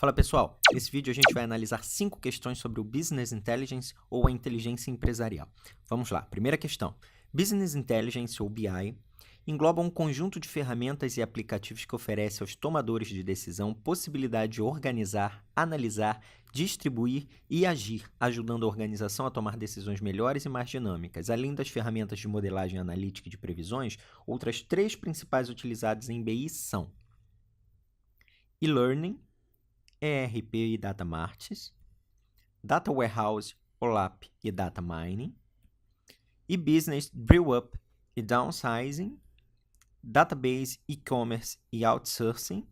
Fala pessoal, nesse vídeo a gente vai analisar 5 questões sobre o Business Intelligence ou a inteligência empresarial. Vamos lá, primeira questão. Business Intelligence ou BI engloba um conjunto de ferramentas e aplicativos que oferece aos tomadores de decisão possibilidade de organizar, analisar, distribuir e agir, ajudando a organização a tomar decisões melhores e mais dinâmicas. Além das ferramentas de modelagem analítica e de previsões, outras 3 principais utilizadas em BI são e-learning, ERP e Data Marts, Data Warehouse, OLAP e Data Mining, e-Business Drill Up e Downsizing, Database E-Commerce e Outsourcing,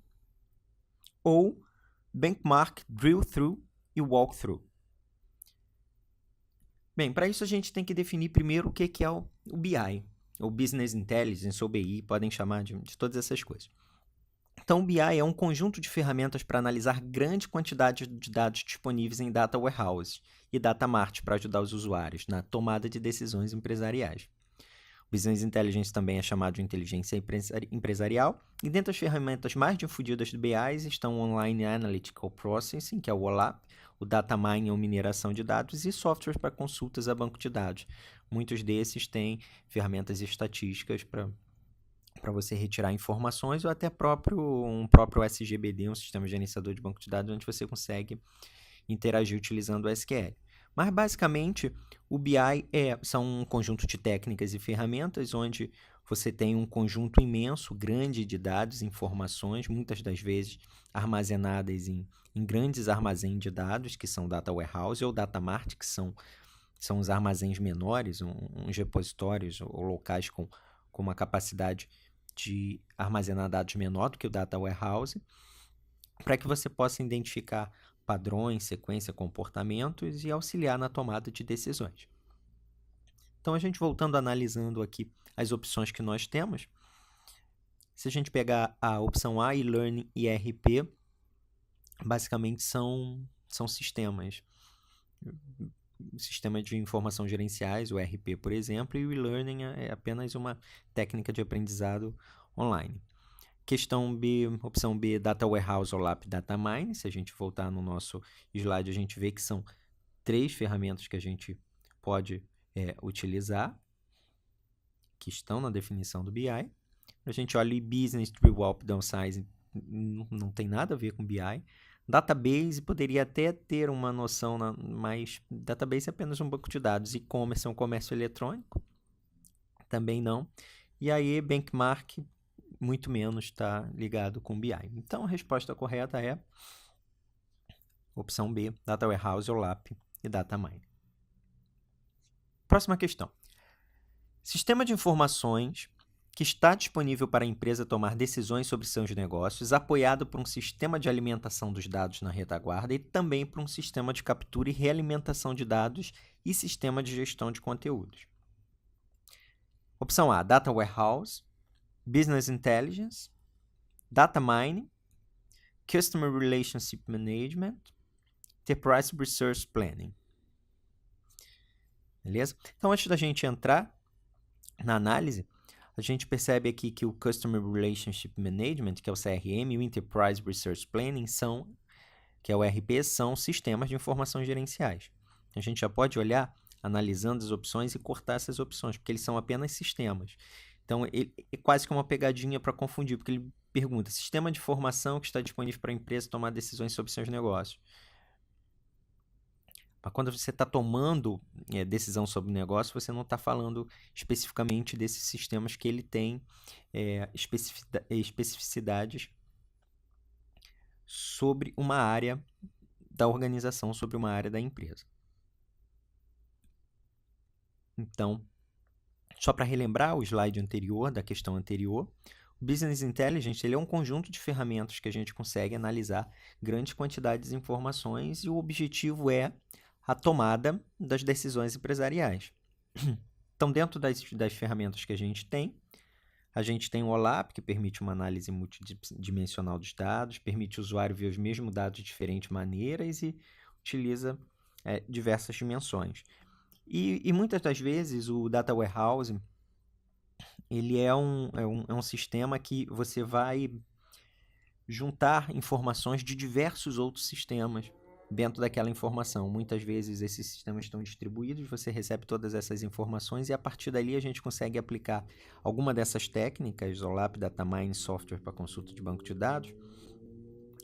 ou Benchmark Drill Through e Walkthrough. Bem, para isso a gente tem que definir primeiro o que é o BI, ou Business Intelligence ou BI, podem chamar de todas essas coisas. Então, o BI é um conjunto de ferramentas para analisar grande quantidade de dados disponíveis em Data Warehouse e Data Mart para ajudar os usuários na tomada de decisões empresariais. O Business Intelligence também é chamado de inteligência empresarial, e dentre as ferramentas mais difundidas do BI estão o Online Analytical Processing, que é o OLAP, o Data Mining ou mineração de dados, e softwares para consultas a banco de dados. Muitos desses têm ferramentas estatísticas para você retirar informações ou até um próprio SGBD, um sistema gerenciador de banco de dados, onde você consegue interagir utilizando o SQL. Mas, basicamente, o BI são um conjunto de técnicas e ferramentas onde você tem um conjunto imenso, grande de dados, informações, muitas das vezes armazenadas em grandes armazéns de dados, que são Data Warehouse ou Data Mart, que são os armazéns menores, uns repositórios ou locais com uma capacidade de armazenar dados menor do que o Data Warehouse, para que você possa identificar padrões, sequência, comportamentos e auxiliar na tomada de decisões. Então, a gente voltando, analisando aqui as opções que nós temos, se a gente pegar a opção A, e-learning e ERP, basicamente são sistemas. Sistema de informação gerenciais, o ERP, por exemplo, e o e-learning é apenas uma técnica de aprendizado online. Questão B, opção B, Data Warehouse, OLAP, Data Mine. Se a gente voltar no nosso slide, a gente vê que são 3 ferramentas que a gente pode utilizar, que estão na definição do BI. A gente olha o Business, Drill Up, Downsizing, não tem nada a ver com BI. Database poderia até ter uma noção, mas database é apenas um banco de dados. E-commerce é um comércio eletrônico? Também não. E aí, Benchmark, muito menos está ligado com BI. Então, a resposta correta é opção B, Data Warehouse, OLAP e Data Mining. Próxima questão. Sistema de informações que está disponível para a empresa tomar decisões sobre seus negócios, apoiado por um sistema de alimentação dos dados na retaguarda e também por um sistema de captura e realimentação de dados e sistema de gestão de conteúdos. Opção A, Data Warehouse, Business Intelligence, Data Mining, Customer Relationship Management, Enterprise Resource Planning. Beleza? Então, antes da gente entrar na análise, a gente percebe aqui que o Customer Relationship Management, que é o CRM, e o Enterprise Resource Planning, que é o ERP, são sistemas de informação gerenciais. A gente já pode olhar, analisando as opções e cortar essas opções, porque eles são apenas sistemas. Então, ele é quase que uma pegadinha para confundir, porque ele pergunta: sistema de informação que está disponível para a empresa tomar decisões sobre seus negócios. Mas quando você está tomando decisão sobre o negócio, você não está falando especificamente desses sistemas que ele tem especificidades sobre uma área da organização, sobre uma área da empresa. Então, só para relembrar o slide anterior, da questão anterior, o Business Intelligence ele é um conjunto de ferramentas que a gente consegue analisar grandes quantidades de informações e o objetivo é a tomada das decisões empresariais. Então, dentro das ferramentas que a gente tem o OLAP, que permite uma análise multidimensional dos dados, permite o usuário ver os mesmos dados de diferentes maneiras e utiliza diversas dimensões. E muitas das vezes o Data Warehouse ele é um sistema que você vai juntar informações de diversos outros sistemas dentro daquela informação. Muitas vezes esses sistemas estão distribuídos, você recebe todas essas informações e a partir dali a gente consegue aplicar alguma dessas técnicas, OLAP, Datamine, software para consulta de banco de dados,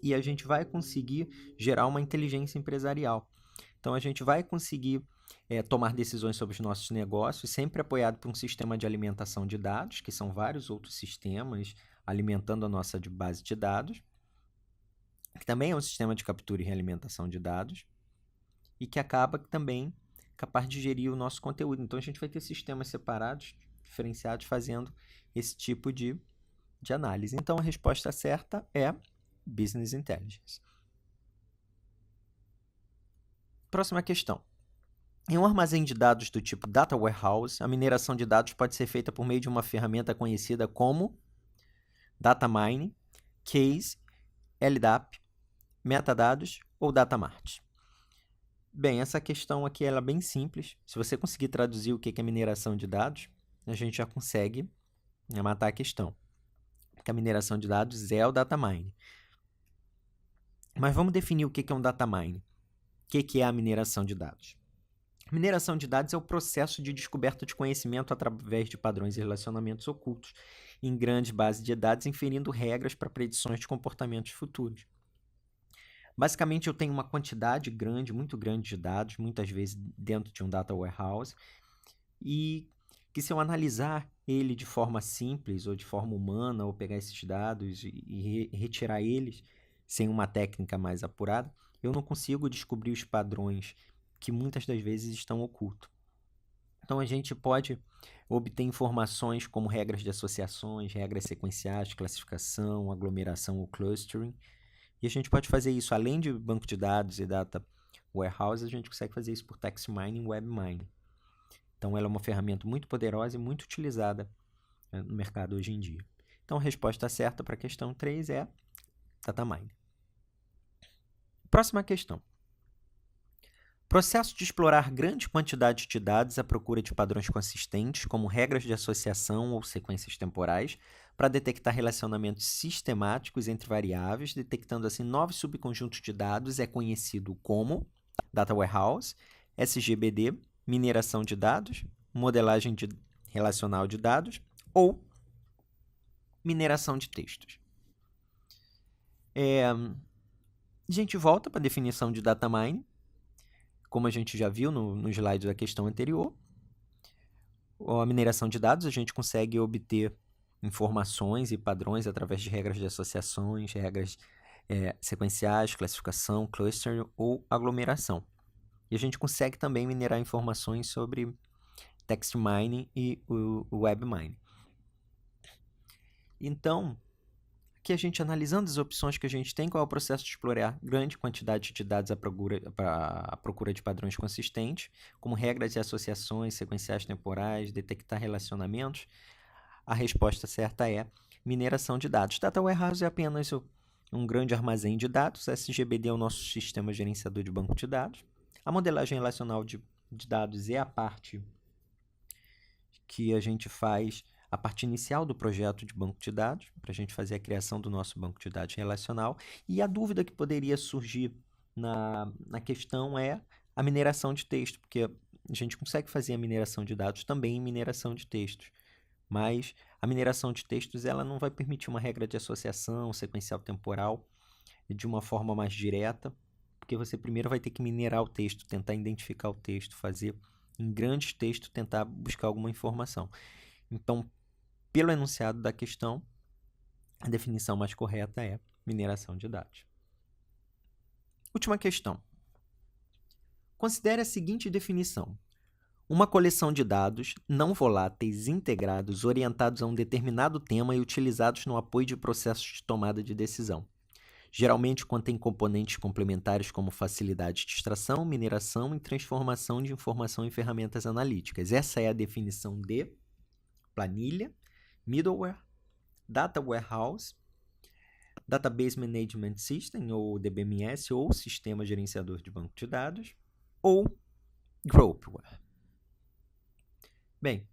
e a gente vai conseguir gerar uma inteligência empresarial. Então a gente vai conseguir tomar decisões sobre os nossos negócios, sempre apoiado por um sistema de alimentação de dados, que são vários outros sistemas alimentando a nossa base de dados, que também é um sistema de captura e realimentação de dados, e que acaba também capaz de gerir o nosso conteúdo. Então, a gente vai ter sistemas separados, diferenciados, fazendo esse tipo de análise. Então, a resposta certa é Business Intelligence. Próxima questão. Em um armazém de dados do tipo Data Warehouse, a mineração de dados pode ser feita por meio de uma ferramenta conhecida como Data Mining, Case, LDAP, Metadados ou Datamart. Bem, essa questão aqui ela é bem simples. Se você conseguir traduzir o que é mineração de dados, a gente já consegue matar a questão. Porque a mineração de dados é o Data Mining. Mas vamos definir o que é um Data Mining. O que é a mineração de dados? Mineração de dados é o processo de descoberta de conhecimento através de padrões e relacionamentos ocultos em grandes bases de dados, inferindo regras para predições de comportamentos futuros. Basicamente, eu tenho uma quantidade grande, muito grande de dados, muitas vezes dentro de um data warehouse, e que se eu analisar ele de forma simples ou de forma humana, ou pegar esses dados e retirar eles sem uma técnica mais apurada, eu não consigo descobrir os padrões que muitas das vezes estão ocultos. Então, a gente pode obter informações como regras de associações, regras sequenciais, classificação, aglomeração ou clustering. E a gente pode fazer isso, além de banco de dados e data warehouse, a gente consegue fazer isso por text mining e web mining. Então, ela é uma ferramenta muito poderosa e muito utilizada no mercado hoje em dia. Então, a resposta certa para a questão 3 é data mining. Próxima questão. Processo de explorar grande quantidade de dados à procura de padrões consistentes, como regras de associação ou sequências temporais, para detectar relacionamentos sistemáticos entre variáveis, detectando assim novos subconjuntos de dados, é conhecido como Data Warehouse, SGBD, mineração de dados, modelagem relacional de dados ou mineração de textos. A gente volta para a definição de data mining. Como a gente já viu no slide da questão anterior, a mineração de dados, a gente consegue obter informações e padrões através de regras de associações, regras sequenciais, classificação, clustering ou aglomeração. E a gente consegue também minerar informações sobre text mining e o web mining. Então, aqui a gente analisando as opções que a gente tem, qual é o processo de explorar grande quantidade de dados à procura de padrões consistentes, como regras de associações, sequenciais temporais, detectar relacionamentos, a resposta certa é mineração de dados. Data Warehouse é apenas um grande armazém de dados, SGBD é o nosso sistema gerenciador de banco de dados. A modelagem relacional de dados é a parte que a gente faz a parte inicial do projeto de banco de dados, para a gente fazer a criação do nosso banco de dados relacional. E a dúvida que poderia surgir na questão é a mineração de texto, porque a gente consegue fazer a mineração de dados também em mineração de textos. Mas a mineração de textos ela não vai permitir uma regra de associação sequencial temporal de uma forma mais direta, porque você primeiro vai ter que minerar o texto, tentar identificar o texto, fazer em grandes textos, tentar buscar alguma informação. Então, pelo enunciado da questão, a definição mais correta é mineração de dados. Última questão. Considere a seguinte definição. Uma coleção de dados não voláteis integrados orientados a um determinado tema e utilizados no apoio de processos de tomada de decisão. Geralmente contém componentes complementares como facilidade de extração, mineração e transformação de informação em ferramentas analíticas. Essa é a definição de planilha, middleware, data warehouse, database management system ou DBMS ou sistema gerenciador de banco de dados ou groupware. Bem,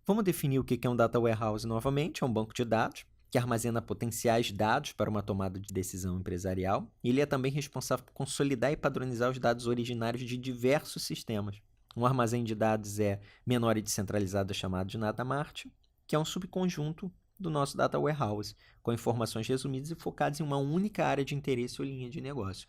vamos definir o que é um data warehouse novamente. É um banco de dados que armazena potenciais dados para uma tomada de decisão empresarial. E ele é também responsável por consolidar e padronizar os dados originários de diversos sistemas. Um armazém de dados menor e descentralizado chamado de Data Mart, que é um subconjunto do nosso Data Warehouse, com informações resumidas e focadas em uma única área de interesse ou linha de negócio.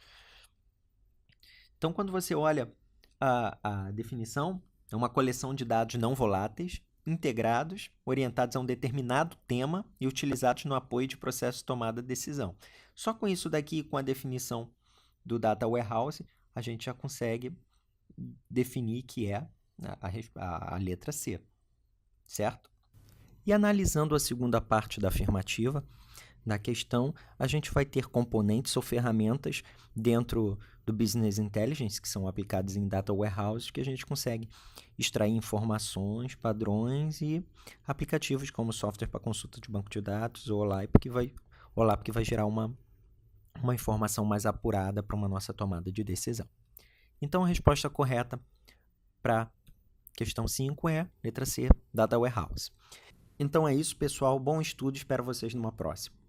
Então, quando você olha a definição, é uma coleção de dados não voláteis, integrados, orientados a um determinado tema e utilizados no apoio de processos de tomada de decisão. Só com isso daqui, com a definição do Data Warehouse, a gente já consegue definir que é a letra C, certo? E analisando a segunda parte da afirmativa, na questão, a gente vai ter componentes ou ferramentas dentro do Business Intelligence, que são aplicados em Data Warehouse, que a gente consegue extrair informações, padrões e aplicativos como software para consulta de banco de dados ou OLAP, que vai gerar uma informação mais apurada para uma nossa tomada de decisão. Então, a resposta correta para questão 5 é letra C, Data Warehouse. Então é isso, pessoal. Bom estudo, espero vocês numa próxima.